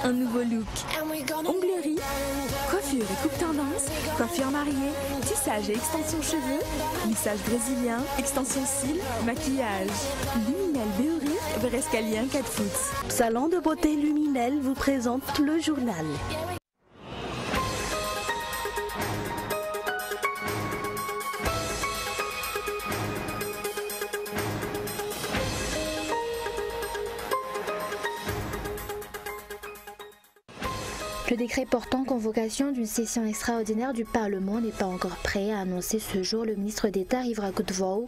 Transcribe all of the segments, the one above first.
un nouveau look. Onglerie, coiffure et coupe tendance, coiffure mariée, tissage et extension cheveux, lissage brésilien, extension cils, maquillage. Luminel Béorir, Verescalien 4 foot. Salon de beauté Luminel vous présente le journal. Le décret portant convocation d'une session extraordinaire du Parlement n'est pas encore prêt, a annoncé ce jour le ministre d'État Yvra Coutvau.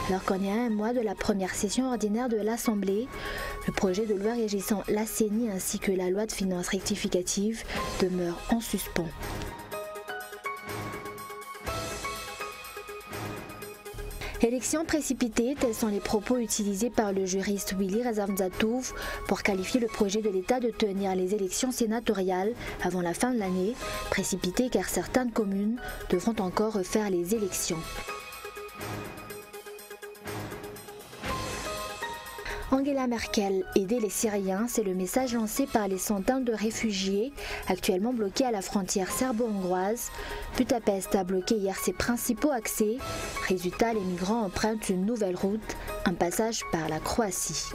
Alors qu'on est à un mois de la première session ordinaire de l'Assemblée, le projet de loi régissant la CENI ainsi que la loi de finances rectificative demeure en suspens. Élection précipitée, tels sont les propos utilisés par le juriste Willy Razamzatouf pour qualifier le projet de l'État de tenir les élections sénatoriales avant la fin de l'année, précipitée car certaines communes devront encore refaire les élections. Angela Merkel, aider les Syriens, c'est le message lancé par les centaines de réfugiés actuellement bloqués à la frontière serbo-hongroise. Budapest a bloqué hier ses principaux accès. Résultat, les migrants empruntent une nouvelle route, un passage par la Croatie.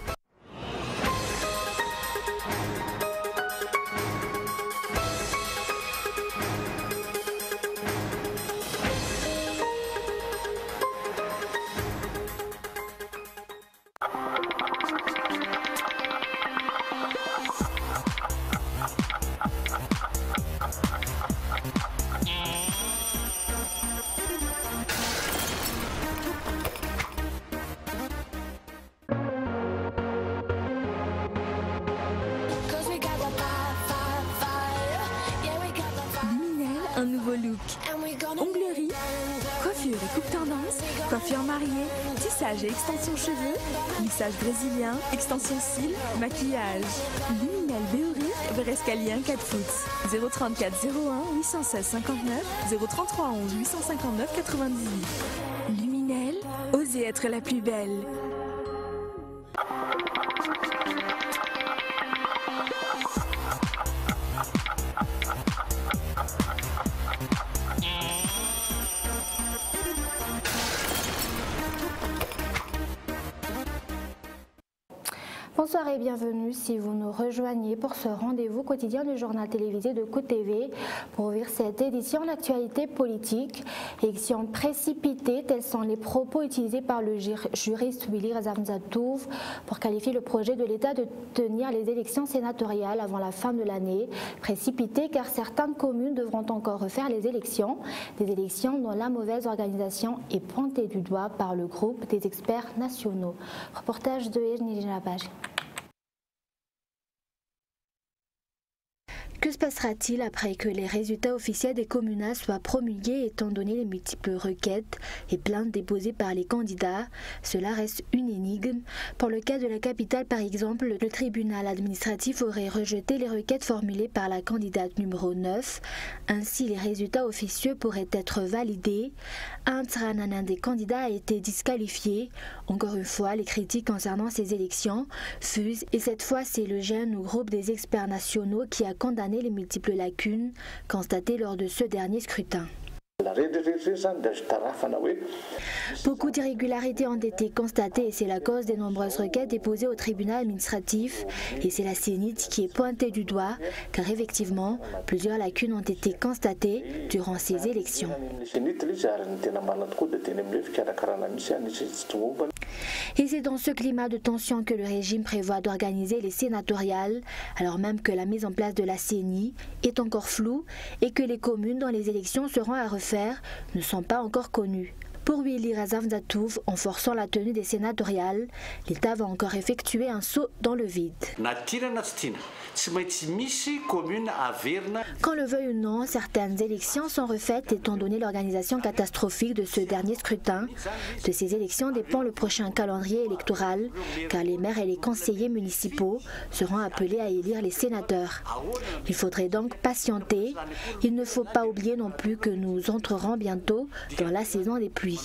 Un nouveau look. Onglerie, coiffure et coupe tendance, coiffure mariée, tissage et extension cheveux, lissage brésilien, extension cils, maquillage. Luminel Béorir, Verescalien 4 foot. 034 01 816 59, 033 11 859 98. Luminel, osez être la plus belle. Bonsoir et bienvenue si vous nous rejoignez pour ce rendez-vous quotidien du journal télévisé de COUT TV pour ouvrir cette édition d'actualité politique. Élection précipitée, tels sont les propos utilisés par le juriste Willy Razamzatouf pour qualifier le projet de l'État de tenir les élections sénatoriales avant la fin de l'année. Précipité car certaines communes devront encore refaire les élections, des élections dont la mauvaise organisation est pointée du doigt par le groupe des experts nationaux. Reportage de Ejni Labaj. Que se passera-t-il après que les résultats officiels des communales soient promulgués étant donné les multiples requêtes et plaintes déposées par les candidats? Cela reste une énigme. Pour le cas de la capitale par exemple, le tribunal administratif aurait rejeté les requêtes formulées par la candidate numéro 9. Ainsi, les résultats officieux pourraient être validés. Un des candidats a été disqualifié. Encore une fois, les critiques concernant ces élections fusent et cette fois c'est le GEN ou groupe des experts nationaux qui a condamné les multiples lacunes constatées lors de ce dernier scrutin. Beaucoup d'irrégularités ont été constatées et c'est la cause des nombreuses requêtes déposées au tribunal administratif et c'est la CENI qui est pointée du doigt car effectivement plusieurs lacunes ont été constatées durant ces élections. Et c'est dans ce climat de tension que le régime prévoit d'organiser les sénatoriales alors même que la mise en place de la CENI est encore floue et que les communes dont les élections seront à refaire ne sont pas encore connues. Pour Willy Razamzatouf, en forçant la tenue des sénatoriales, l'État va encore effectuer un saut dans le vide. Qu'on le veuille ou non, certaines élections sont refaites étant donné l'organisation catastrophique de ce dernier scrutin. De ces élections dépend le prochain calendrier électoral, car les maires et les conseillers municipaux seront appelés à élire les sénateurs. Il faudrait donc patienter. Il ne faut pas oublier non plus que nous entrerons bientôt dans la saison des pluies.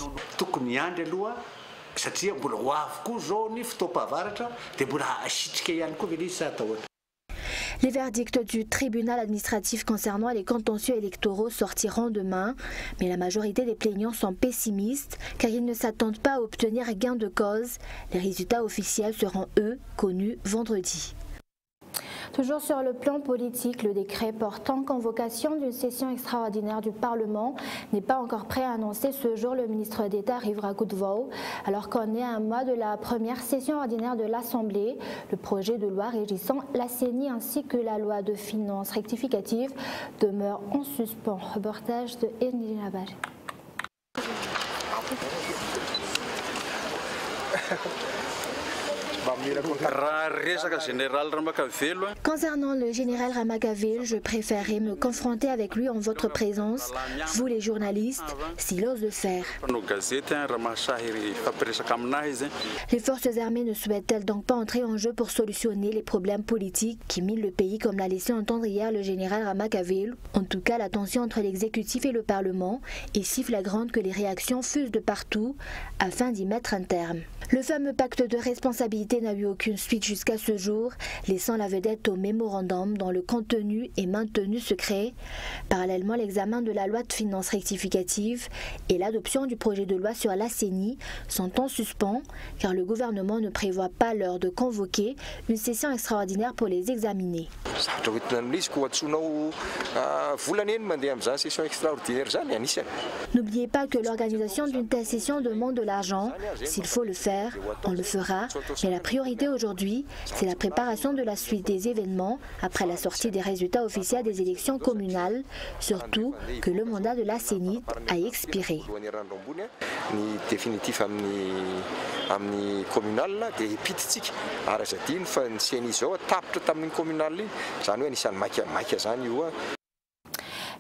Les verdicts du tribunal administratif concernant les contentieux électoraux sortiront demain, mais la majorité des plaignants sont pessimistes car ils ne s'attendent pas à obtenir gain de cause. Les résultats officiels seront, eux, connus vendredi. Toujours sur le plan politique, le décret portant convocation d'une session extraordinaire du Parlement n'est pas encore prêt à annoncer ce jour. Le ministre d'État Yves Rakoudvou, alors qu'on est à un mois de la première session ordinaire de l'Assemblée. Le projet de loi régissant la CENI ainsi que la loi de finances rectificative demeure en suspens. Reportage de Enil Labar. Concernant le général Ramakaville, je préférerais me confronter avec lui en votre présence, vous les journalistes, s'il ose le faire. Les forces armées ne souhaitent-elles donc pas entrer en jeu pour solutionner les problèmes politiques qui minent le pays comme l'a laissé entendre hier le général Ramakaville? En tout cas, la tension entre l'exécutif et le Parlement est si flagrante que les réactions fusent de partout afin d'y mettre un terme. Le fameux pacte de responsabilité n'a eu aucune suite jusqu'à ce jour, laissant la vedette au mémorandum dont le contenu est maintenu secret. Parallèlement, l'examen de la loi de finances rectificative et l'adoption du projet de loi sur la CENI sont en suspens car le gouvernement ne prévoit pas l'heure de convoquer une session extraordinaire pour les examiner. N'oubliez pas que l'organisation d'une telle session demande de l'argent. S'il faut le faire, on le fera, mais la priorité aujourd'hui, c'est la préparation de la suite des événements après la sortie des résultats officiels des élections communales, surtout que le mandat de la CENI a expiré.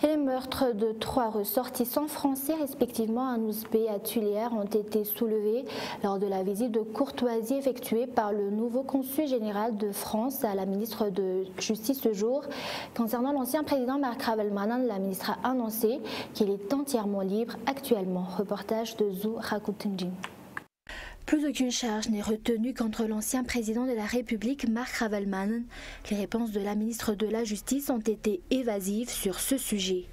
Et les meurtres de 3 ressortissants français, respectivement à Nouzbé et à Tulière, ont été soulevés lors de la visite de courtoisie effectuée par le nouveau consul général de France à la ministre de Justice ce jour. Concernant l'ancien président Marc Ravalomanana, la ministre a annoncé qu'il est entièrement libre actuellement. Reportage de Zou Rakoutenjin. Plus aucune charge n'est retenue contre l'ancien président de la République, Marc Ravalomanana. Les réponses de la ministre de la Justice ont été évasives sur ce sujet.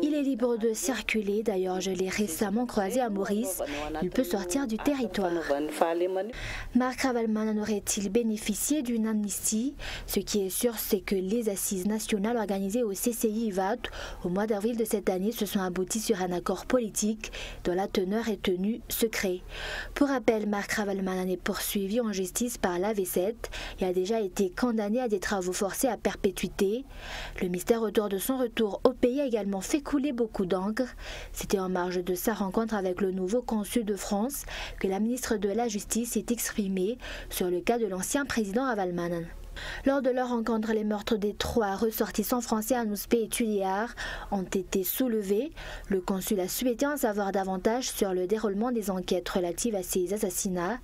Il est libre de circuler, d'ailleurs je l'ai récemment croisé à Maurice, il peut sortir du territoire. Marc Ravalomanana aurait-il bénéficié d'une amnistie? Ce qui est sûr, c'est que les assises nationales organisées au CCI-IVAT au mois d'avril de cette année se sont abouties sur un accord politique dont la teneur est tenue secret. Pour rappel, Marc Ravalomanana est poursuivi en justice par l'AV7 et a déjà été condamné à des travaux forcés à perpétuité. Le mystère autour de son retour au pays a également fait couler beaucoup d'encre. C'était en marge de sa rencontre avec le nouveau consul de France que la ministre de la Justice s'est exprimée sur le cas de l'ancien président Ravalomanana. Lors de leur rencontre, les meurtres des 3 ressortissants français à Nouzbé et Tulière ont été soulevés. Le consul a souhaité en savoir davantage sur le déroulement des enquêtes relatives à ces assassinats,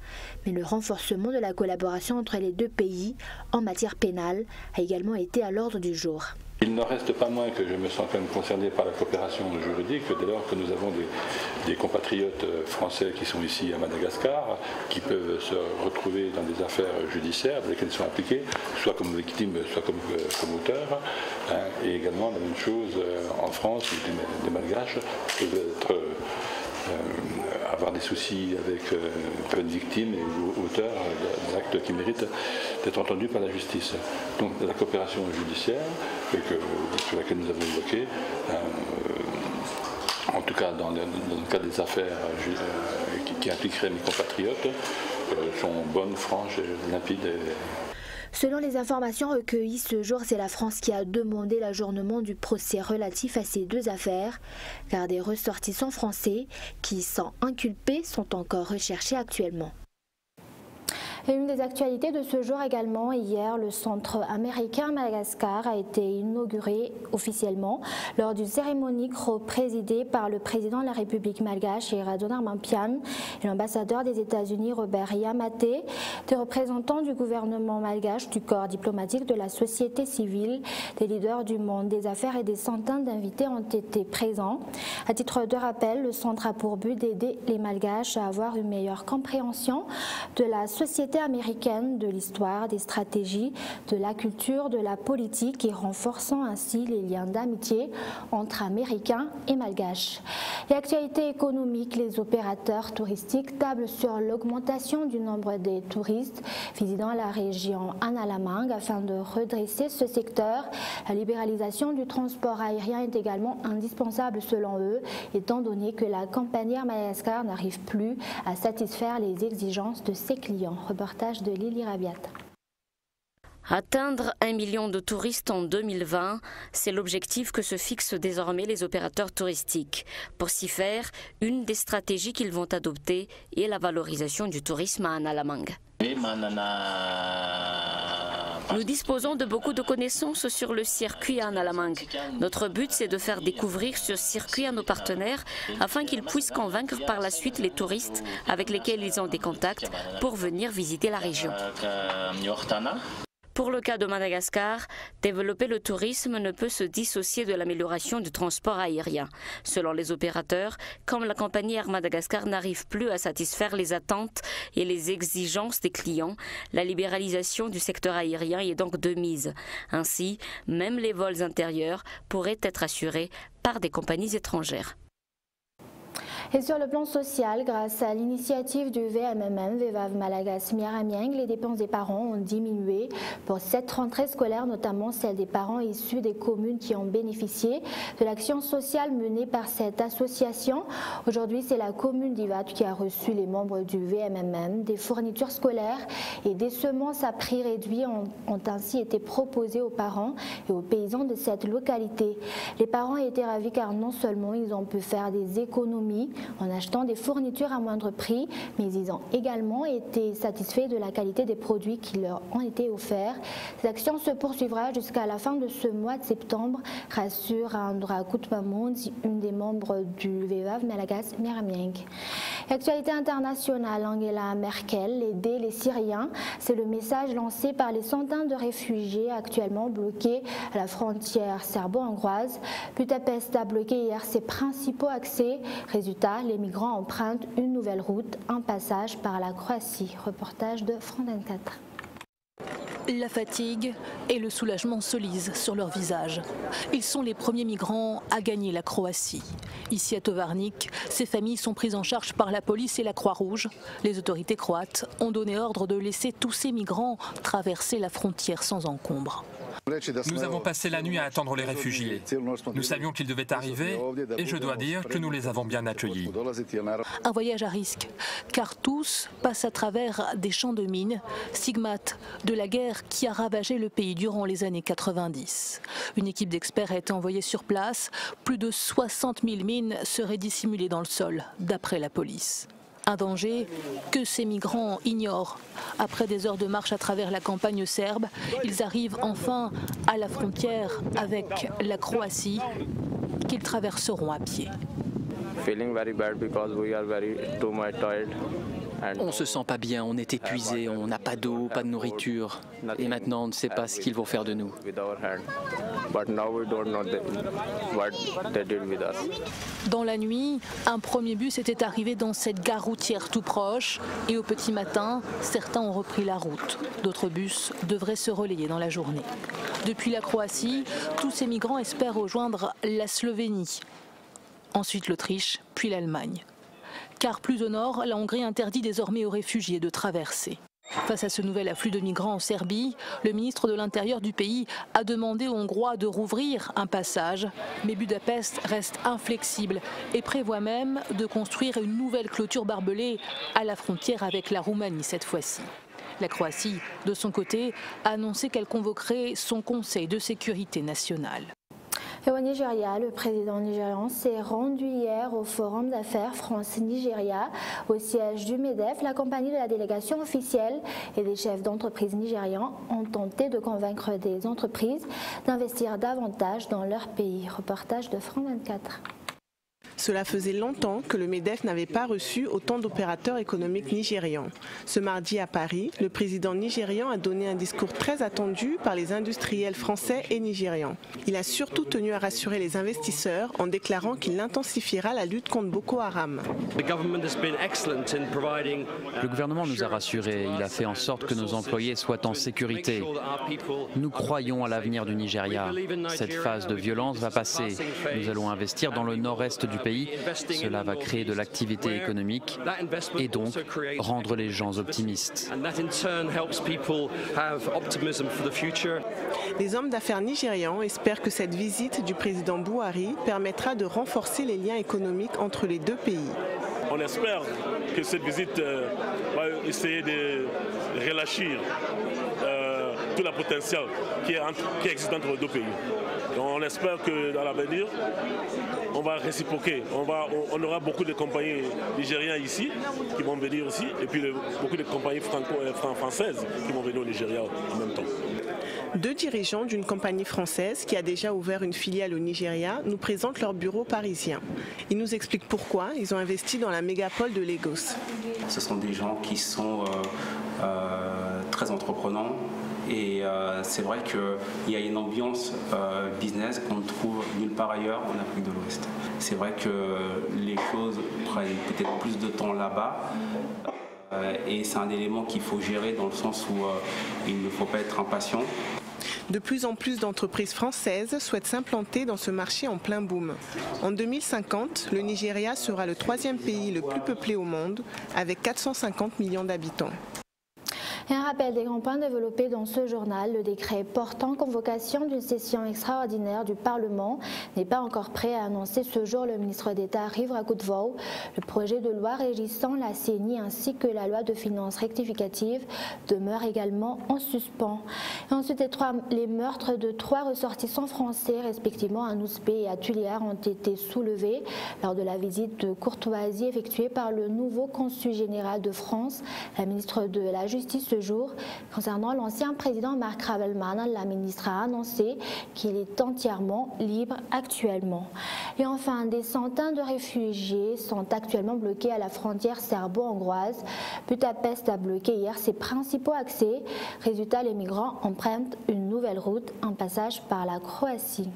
mais le renforcement de la collaboration entre les deux pays en matière pénale a également été à l'ordre du jour. Il n'en reste pas moins que je me sens quand même concerné par la coopération juridique dès lors que nous avons des compatriotes français qui sont ici à Madagascar, qui peuvent se retrouver dans des affaires judiciaires dans lesquelles ils sont impliqués, soit comme victimes, soit comme auteurs. Et également la même chose en France, des Malgaches peuvent avoir des soucis avec une victime et auteurs d'actes qui méritent d'être entendus par la justice. Donc la coopération judiciaire, sur laquelle nous avons évoqué, en tout cas dans le cas des affaires qui impliqueraient mes compatriotes, sont bonnes, franches, limpides. Selon les informations recueillies ce jour, c'est la France qui a demandé l'ajournement du procès relatif à ces 2 affaires, car des ressortissants français qui sont inculpés sont encore recherchés actuellement. Et une des actualités de ce jour également, hier, le centre américain Madagascar a été inauguré officiellement lors d'une cérémonie présidée par le président de la République malgache, Radona Mampian, et l'ambassadeur des États-Unis, Robert Yamaté, des représentants du gouvernement malgache, du corps diplomatique, de la société civile, des leaders du monde des affaires et des centaines d'invités ont été présents. À titre de rappel, le centre a pour but d'aider les malgaches à avoir une meilleure compréhension de la société actualités américaines, de l'histoire, des stratégies, de la culture, de la politique et renforçant ainsi les liens d'amitié entre Américains et Malgaches. Et actualités économiques, les opérateurs touristiques tablent sur l'augmentation du nombre des touristes visitant la région Analamang afin de redresser ce secteur. La libéralisation du transport aérien est également indispensable selon eux, étant donné que la compagnie Air Madagascar n'arrive plus à satisfaire les exigences de ses clients. Reportage de Lily Rabiat. Atteindre 1 million de touristes en 2020, c'est l'objectif que se fixent désormais les opérateurs touristiques. Pour s'y faire, une des stratégies qu'ils vont adopter est la valorisation du tourisme à Analamang. Nous disposons de beaucoup de connaissances sur le circuit à Analamang. Notre but, c'est de faire découvrir ce circuit à nos partenaires afin qu'ils puissent convaincre par la suite les touristes avec lesquels ils ont des contacts pour venir visiter la région. Pour le cas de Madagascar, développer le tourisme ne peut se dissocier de l'amélioration du transport aérien. Selon les opérateurs, comme la compagnie Air Madagascar n'arrive plus à satisfaire les attentes et les exigences des clients, la libéralisation du secteur aérien est donc de mise. Ainsi, même les vols intérieurs pourraient être assurés par des compagnies étrangères. Et sur le plan social, grâce à l'initiative du VMMM, Vevav Malagas Miramieng, les dépenses des parents ont diminué pour cette rentrée scolaire, notamment celle des parents issus des communes qui ont bénéficié de l'action sociale menée par cette association. Aujourd'hui, c'est la commune d'Ivat qui a reçu les membres du VMMM. Des fournitures scolaires et des semences à prix réduit ont ainsi été proposées aux parents et aux paysans de cette localité. Les parents étaient ravis car non seulement ils ont pu faire des économies en achetant des fournitures à moindre prix, mais ils ont également été satisfaits de la qualité des produits qui leur ont été offerts. Cette action se poursuivra jusqu'à la fin de ce mois de septembre, rassure Andra Koutmamoun, une des membres du VEAV Malagas Miramieng. Actualité internationale, Angela Merkel, aider les Syriens, c'est le message lancé par les centaines de réfugiés actuellement bloqués à la frontière serbo-hongroise. Budapest a bloqué hier ses principaux accès. Résultat, les migrants empruntent une nouvelle route, un passage par la Croatie. Reportage de France 24. La fatigue et le soulagement se lisent sur leur visage. Ils sont les premiers migrants à gagner la Croatie. Ici à Tovarnik, ces familles sont prises en charge par la police et la Croix-Rouge. Les autorités croates ont donné ordre de laisser tous ces migrants traverser la frontière sans encombre. Nous avons passé la nuit à attendre les réfugiés. Nous savions qu'ils devaient arriver et je dois dire que nous les avons bien accueillis. Un voyage à risque, car tous passent à travers des champs de mines, stigmates de la guerre qui a ravagé le pays durant les années 90. Une équipe d'experts a été envoyée sur place. Plus de 60 000 mines seraient dissimulées dans le sol, d'après la police. Un danger que ces migrants ignorent. Après des heures de marche à travers la campagne serbe, ils arrivent enfin à la frontière avec la Croatie qu'ils traverseront à pied. On se sent pas bien, on est épuisé, on n'a pas d'eau, pas de nourriture. Et maintenant, on ne sait pas ce qu'ils vont faire de nous. Dans la nuit, un premier bus était arrivé dans cette gare routière tout proche. Et au petit matin, certains ont repris la route. D'autres bus devraient se relayer dans la journée. Depuis la Croatie, tous ces migrants espèrent rejoindre la Slovénie. Ensuite l'Autriche, puis l'Allemagne. Car plus au nord, la Hongrie interdit désormais aux réfugiés de traverser. Face à ce nouvel afflux de migrants en Serbie, le ministre de l'Intérieur du pays a demandé aux Hongrois de rouvrir un passage. Mais Budapest reste inflexible et prévoit même de construire une nouvelle clôture barbelée à la frontière avec la Roumanie cette fois-ci. La Croatie, de son côté, a annoncé qu'elle convoquerait son Conseil de sécurité nationale. Et au Nigeria, le président nigérian s'est rendu hier au Forum d'affaires France-Nigeria, au siège du MEDEF. La compagnie de la délégation officielle et des chefs d'entreprise nigérians ont tenté de convaincre des entreprises d'investir davantage dans leur pays. Reportage de France 24. Cela faisait longtemps que le MEDEF n'avait pas reçu autant d'opérateurs économiques nigérians. Ce mardi à Paris, le président nigérian a donné un discours très attendu par les industriels français et nigérians. Il a surtout tenu à rassurer les investisseurs en déclarant qu'il intensifiera la lutte contre Boko Haram. Le gouvernement nous a rassurés. Il a fait en sorte que nos employés soient en sécurité. Nous croyons à l'avenir du Nigeria. Cette phase de violence va passer. Nous allons investir dans le nord-est du pays. Cela va créer de l'activité économique et donc rendre les gens optimistes. Les hommes d'affaires nigérians espèrent que cette visite du président Buhari permettra de renforcer les liens économiques entre les deux pays. On espère que cette visite va essayer de relâcher tout le potentiel qui existe entre les deux pays. Donc on espère que dans l'avenir, on va réciproquer. On aura beaucoup de compagnies nigériennes ici qui vont venir aussi, et puis beaucoup de compagnies françaises qui vont venir au Nigeria en même temps. Deux dirigeants d'une compagnie française qui a déjà ouvert une filiale au Nigeria nous présentent leur bureau parisien. Ils nous expliquent pourquoi ils ont investi dans la mégapole de Lagos. Ce sont des gens qui sont très entreprenants. Et c'est vrai qu'il y a une ambiance business qu'on ne trouve nulle part ailleurs en Afrique de l'Ouest. C'est vrai que les choses prennent peut-être plus de temps là-bas. Et c'est un élément qu'il faut gérer dans le sens où il ne faut pas être impatient. De plus en plus d'entreprises françaises souhaitent s'implanter dans ce marché en plein boom. En 2050, le Nigeria sera le 3e pays le plus peuplé au monde, avec 450 millions d'habitants. Et un rappel des grands points développés dans ce journal. Le décret portant convocation d'une session extraordinaire du Parlement n'est pas encore prêt à annoncer ce jour le ministre d'État Yves Rakoudvou. Le projet de loi régissant la CENI ainsi que la loi de finances rectificative demeure également en suspens. Et ensuite, les meurtres de 3 ressortissants français, respectivement à Nouspé et à Tuliar, ont été soulevés lors de la visite de courtoisie effectuée par le nouveau consul général de France, la ministre de la Justice, ce jour. Concernant l'ancien président Marc Ravelman, la ministre a annoncé qu'il est entièrement libre actuellement. Et enfin, des centaines de réfugiés sont actuellement bloqués à la frontière serbo-hongroise. Budapest a bloqué hier ses principaux accès. Résultat, les migrants empruntent une nouvelle route, un passage par la Croatie.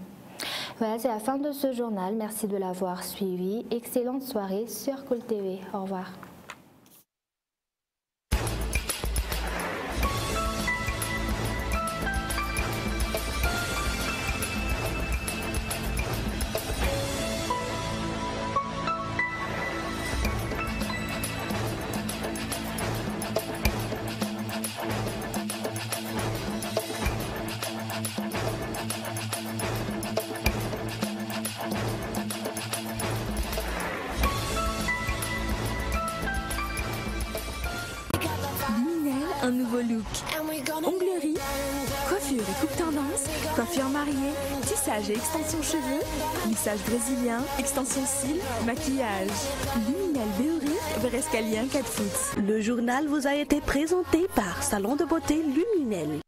Voilà, c'est la fin de ce journal. Merci de l'avoir suivi. Excellente soirée sur Cool TV. Au revoir. Un nouveau look. Onglerie, coiffure et coupe tendance, coiffure mariée, tissage et extension cheveux, lissage brésilien, extension cils, maquillage. Luminel Béoric, Berescalien 4 foot. Le journal vous a été présenté par Salon de beauté Luminel.